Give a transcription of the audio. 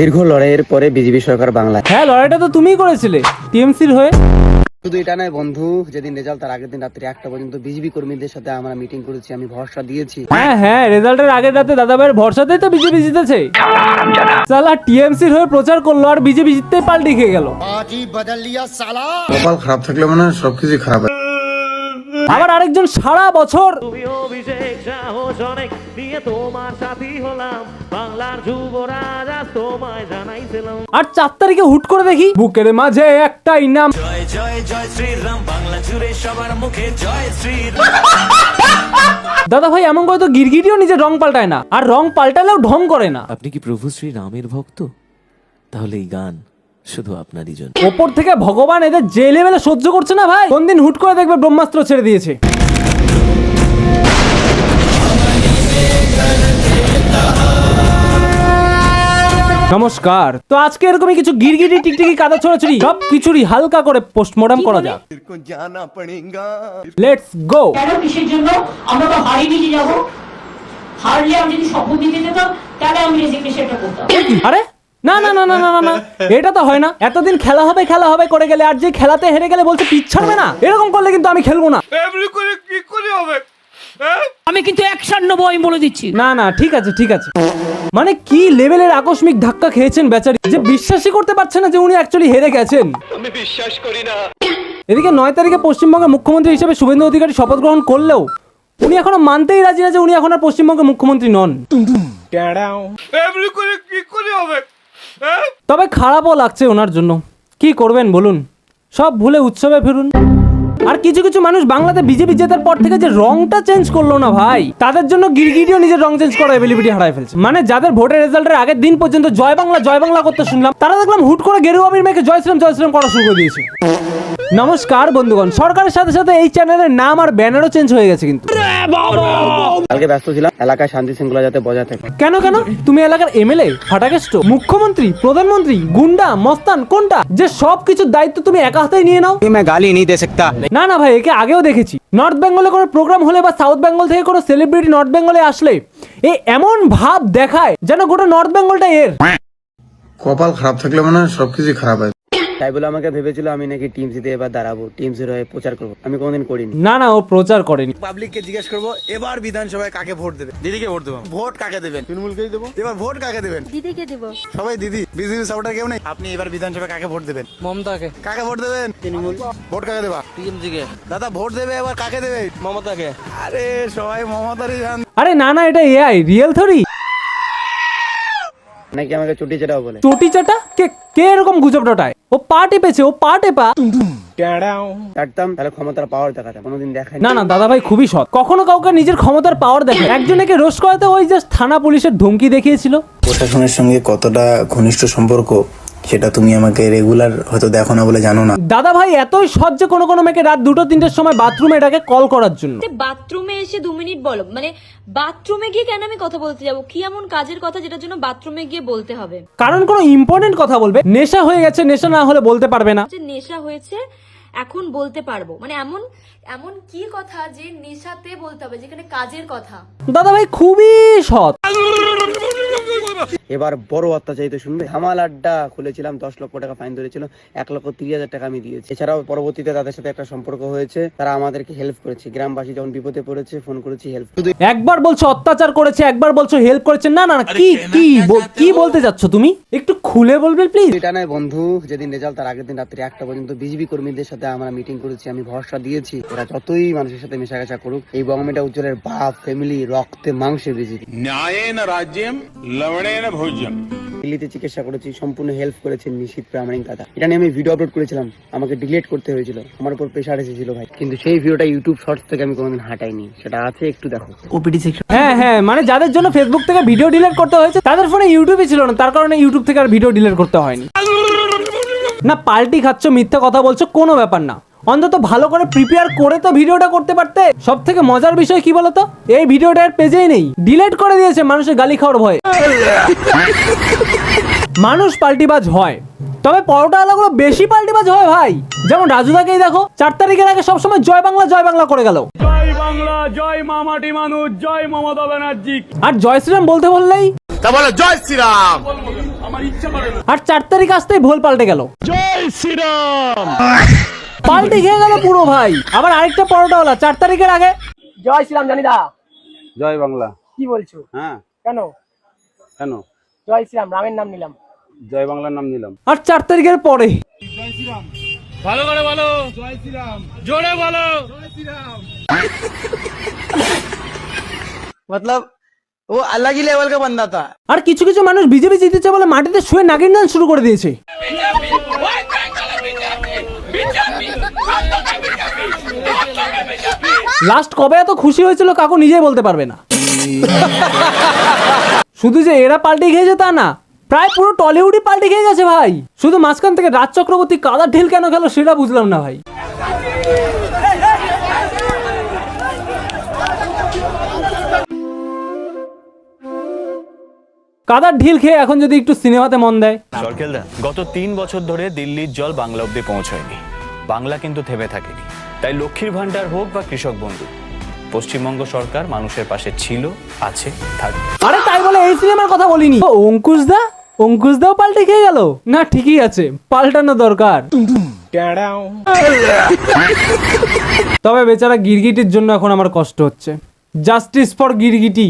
দীর্ঘ লড়াইয়ের পরে বিজেপি সরকার বাংলায়। হ্যাঁ, লড়াইটা তো তুমিই করেছিলে টিএমসির হয়ে। শুধু এটা নয় বন্ধু, যেদিন রেজাল্ট তার আগের দিন রাত্রি 1টা পর্যন্ত বিজেপি কর্মীদের সাথে আমরা মিটিং করেছি, আমি ভরসা দিয়েছি। হ্যাঁ, রেজাল্টের আগের রাতে দাদা ভাইয়ের ভরসাতেই তো বিজেপি জিতেছে। সালা টিএমসির হয়ে প্রচার করলো আর বিজেপি জিততেই পাল্টি খেয়ে গেল। কপাল খারাপ থাকলে মানে সবকিছু খারাপ হয়। আবার আরেকজন সারা বছর আর 4 তারিখে হুট করে দেখি বুকের মাঝে একটাই নাম, দাদা ভাই এমন করে তো গিরগিটিও নিজের রং পাল্টায় না, আর রং পাল্টালেও ঢং করে না। আপনি কি প্রভু শ্রী রামের ভক্ত? তাহলে এই গান শুধু আপনারই জন্য। ওপর থেকে ভগবান এদের যে লেভেলে সহ্য করছে না ভাই, কোন দিন হুট করে দেখবে ব্রহ্মাস্ত্র ছেড়ে দিয়েছে। নমস্কার, তো আজকে এরকমই কিছু গিরগিটি টিকটিকি কাদা ছোড়াছুড়ি সব কিছুরই হালকা করে পোস্টমর্টম করা যাক। Let's go. কেন কিসের জন্য? আমরা তো হারিয়ে নিয়ে যাবো। হারলে আমি যদি শপথ দিতে যেতাম তাহলে আমি রেজিগনেশনটা করতাম। আরে না না না না না না, এটা তো হয় না। এতদিন খেলা হবে করে গেলে আর যে খেলাতে হেরে গেলে বলছে পিচ ছাড়বে না, এরকম করলে কিন্তু আমি খেলবো না। আমি কিন্তু 1-9 আমি বলে দিচ্ছি। না না, ঠিক আছে মানে কি লেভেলের আকস্মিক ধাক্কা খেয়েছেন বেচারি, যে বিশ্বাসই করতে পারছে না যে উনি অ্যাকচুয়ালি হেরে গেছেন। আমি বিশ্বাস করি না। এদিকে 9 তারিখে পশ্চিমবঙ্গের মুখ্যমন্ত্রী হিসেবে শুভেন্দু অধিকারী শপথ গ্রহণ করলেও উনি এখনো মানতেই রাজি না যে উনি এখন আর পশ্চিমবঙ্গের মুখ্যমন্ত্রী নন। তবে খারাপও লাগছে ওনার জন্য, কি করবেন বলুন, সব ভুলে উৎসবে ফিরুন। আর কিছু কিছু মানুষ বাংলাতে বিজেপি জেতার পর থেকে যে রংটা চেঞ্জ করলো না ভাই, তাদের জন্য গিরগিটিও নিজের রং চেঞ্জ করার এবিলিটি হারায় ফেলছে। মানে যাদের ভোটের রেজাল্টের আগের দিন পর্যন্ত জয় বাংলা করতে শুনলাম, তারা দেখলাম হুট করে গেরুয়া আবির মেখে জয় শ্রীরাম করা শুরু করে দিয়েছে। নমস্কার বন্ধুগণ, সরকারের সাথে সাথে এই চ্যানেলের নাম আর ব্যানারও চেঞ্জ হয়ে গেছে কিন্তু। কালকে ব্যস্ত ছিলাম এলাকায় শান্তি শৃঙ্খলা যাতে বজায় থাকে। কেন তুমি এলাকার এমএলএ, ফাটাকেষ্ট, মুখ্যমন্ত্রী, প্রধানমন্ত্রী, গুন্ডা, মস্তান কোনটা যে সব কিছুর দায়িত্ব তুমি একা হাতেই নিয়ে নাও? मैं गाली नहीं दे सकता। না ভাই, একে আগেও দেখেছি। নর্থ বেঙ্গলে কোনো প্রোগ্রাম হলে বা সাউথ বেঙ্গল থেকে কোনো সেলিব্রিটি নর্থ বেঙ্গলে আসলে এই এমন ভাব দেখায় যেন গোটা নর্থ বেঙ্গলটা এর। কপাল খারাপ থাকলে মানে সবকিছু খারাপ হয়। তাই বলে আমাকে ভেবেছিল আমি নাকি টিএমসিতে এবার দাঁড়াবো, টিএমসির হয়ে প্রচার করবো। আমি কোনোদিন করিনি। না ও প্রচার করেনি। পাবলিককে জিজ্ঞেস করবো এবার বিধানসভায় কাকে ভোট দেবে। দিদিকে ভোট দেবো। ভোট কাকে দেবেন? তৃণমূলকেই দেবো। এবার ভোট কাকে দেবেন? দিদিকে দেব। সবাই দিদি। বিজেপি সাপোর্টার কেউ নেই? আপনি এবার বিধানসভায় কাকে ভোট দেবেন? মমতাকে। কাকে ভোট দেবেন? তৃণমূল। ভোট কাকে দেবা? টিএমসিকে। দাদা ভোট দেবে এবার কাকে দেবে? মমতাকে। আরে সবাই মমতারই জান। আরে না এটা এআই রিয়েল থরি নাকি আমাকে চুটি চেটাও বলে। চটি চাটা কে এরকম গুজব ডটায়? ও পা টিপেছে, ও পা টেপা। কাটতাম তাহলে ক্ষমতার পাওয়ার দেখাতাম, কোনোদিন দেখাই না দাদা ভাই খুবই সৎ, কখনো কাউকে নিজের ক্ষমতার পাওয়ার দেখে। একজনকে রোস্ট করাতে ওই জাস্ট থানা পুলিশের ধমকি দেখিয়েছিল। প্রশাসনের সঙ্গে কতটা ঘনিষ্ঠ সম্পর্ক সেটা তুমি আমাকে রেগুলার হয়তো দেখো না বলে জানো না। দাদা ভাই এতই সৎ যে কোনো মেয়েকে রাত 2-3টের সময় বাথরুমে এটাকে কল করার জন্য। বাথরুমে এসে 2 মিনিট বলো, মানে বাথরুমে গিয়ে কেন আমি কথা বলতে যাব? কি এমন কাজের কথা যেটার জন্য বাথরুমে গিয়ে বলতে হবে? কারণ কোনো ইম্পর্টেন্ট কথা বলবে, নেশা হয়ে গেছে, নেশা না হলে বলতে পারবে না। যে নেশা হয়েছে এখন বলতে পারবো, মানে এমন কি কথা যে নেশাতে বলতে হবে যেখানে কাজের কথা? দাদা ভাই খুবই সৎ। এবার বড় অত্যাচারিত শুনবে। ধামাল আড্ডা খুলেছিলাম, 10 লক্ষ টাকা ফাইন ধরেছিল, 1,30,000 টাকা আমি দিয়েছি। এছাড়াও পরবর্তীতে তাদের সাথে একটা সম্পর্ক হয়েছে, তারা আমাদেরকে হেল্প করেছে। গ্রামবাসী যখন বিপদে পড়েছে ফোন করেছি, হেল্প। একবার বলছো অত্যাচার করেছে, একবার বলছো হেল্প করেছে। না কি বলতে যাচ্ছ তুমি? একটু খুলে বলবে প্লিজ। এটা নয় বন্ধু, যেদিন রেজাল্ট তার আগের দিন রাত্রি 1টা পর্যন্ত বিজেপি কর্মীদের সাথে আমরা মিটিং করেছি, আমি ভরসা দিয়েছি ওরা যতই মানুষের সাথে মেশাগেশা করুক, এই বঙ্গমেটা উজ্জ্বলের বাপ ফ্যামিলি রক্তে মাংসে বিজেপি। ন্যায়েন রাজ্যম লবণেন ভোজ্যম। দিল্লিতে চিকিৎসা করেছি, সম্পূর্ণ হেল্প করেছেন নিশীথ প্রামাণিক দাদা। এটা নিয়ে আমি ভিডিও আপলোড করেছিলাম, আমাকে ডিলিট করতে হয়েছিল, আমার উপর প্রেশার এসেছিল ভাই। কিন্তু সেই ভিডিওটা ইউটিউব শর্টস থেকে আমি কোনোদিন হাঁটাইনি, সেটা আছে, একটু দেখো ওপিডি সেকশন। হ্যাঁ মানে যাদের জন্য ফেসবুক থেকে ভিডিও ডিলিট করতে হয়েছে তাদের ফোনে ইউটিউবই ছিল না, তার কারণে ইউটিউব থেকে আর ভিডিও ডিলিট করতে হয়নি। না পাল্টি খাচ্ছ, মিথ্যা কথা বলছো, কোনো ব্যাপার না। অন্তত ভালো করে প্রিপেয়ার করে তো ভিডিওটা করতে পারতে। সব থেকে মজার বিষয় কি বলতো, এই ভিডিওটা এর পেজেই নেই, ডিলিট করে দিয়েছে মানুষের গালি খাওয়ার ভয়ে। মানুষ পাল্টিবাজ হয়, তবে পরোটা আলাগুলো বেশি পাল্টিবাজ হয় ভাই। যেমন রাজুদাকেই দেখো, 4 তারিখের আগে সবসময় জয় বাংলা করে গেল। জয় বাংলা, জয় মামাটি মানুষ, জয় মমতা ব্যানার্জি। আর জয় শ্রীরাম বলতে বললেই তা বলো জয় শ্রীরাম। আর 4 তারিখ আসতেই ভোল পাল্টে গেল। জয় শ্রীরাম পাল্টে খেয়ে গেল পুরো ভাই। আবার আরেকটা পরোটাওয়ালা 4 তারিখের আগে জয় শ্রীরাম জানিদা। জয় বাংলা। কি বলছো? হ্যাঁ কেন? কেন? জয় শ্রীরাম, রামের নাম নিলাম। জয় বাংলার নাম নিলাম। আর 4 তারিখের পরে मतलब वो अलग ही लेवल का बंदा था। আর কিছু কিছু মানুষ বিজেপি জিতেছে বলে মাটিতে শুয়ে নাগিন গান শুরু করে দিয়েছে। লাস্ট কবে এত খুশি হয়েছিল কাকু নিজেই বলতে পারবে না। শুধু যে এরা পাল্টে খেয়েছে তা না, প্রায় পুরো টলিউডই পাল্টে খেয়ে গেছে ভাই। শুধু মাঝখান থেকে রাজ চক্রবর্তী কাদার ঢিল কেন খেলো সেটা বুঝলাম না ভাই। কাদার ঢিল খেয়ে এখন যদি একটু সিনেমাতে মন দেয়। সরকেলদা, গত 3 বছর ধরে দিল্লির জল বাংলা অব্দি পৌঁছায়নি। বাংলা কিন্তু থেমে থাকেনি। তাই লক্ষ্মীর ভান্ডার হোক বা কৃষক বন্ধু, পশ্চিমবঙ্গ সরকার মানুষের পাশে ছিল, আছে, থাকবে। আরে তাই বলে এই সিনেমার কথা বলিনি। অঙ্কুশ দাও পাল্টে খেয়ে গেল না। ঠিকই আছে, পাল্টানো দরকার। তবে বেচারা গিরগিটির জন্য এখন আমার কষ্ট হচ্ছে। জাস্টিস ফর গিরগিটি।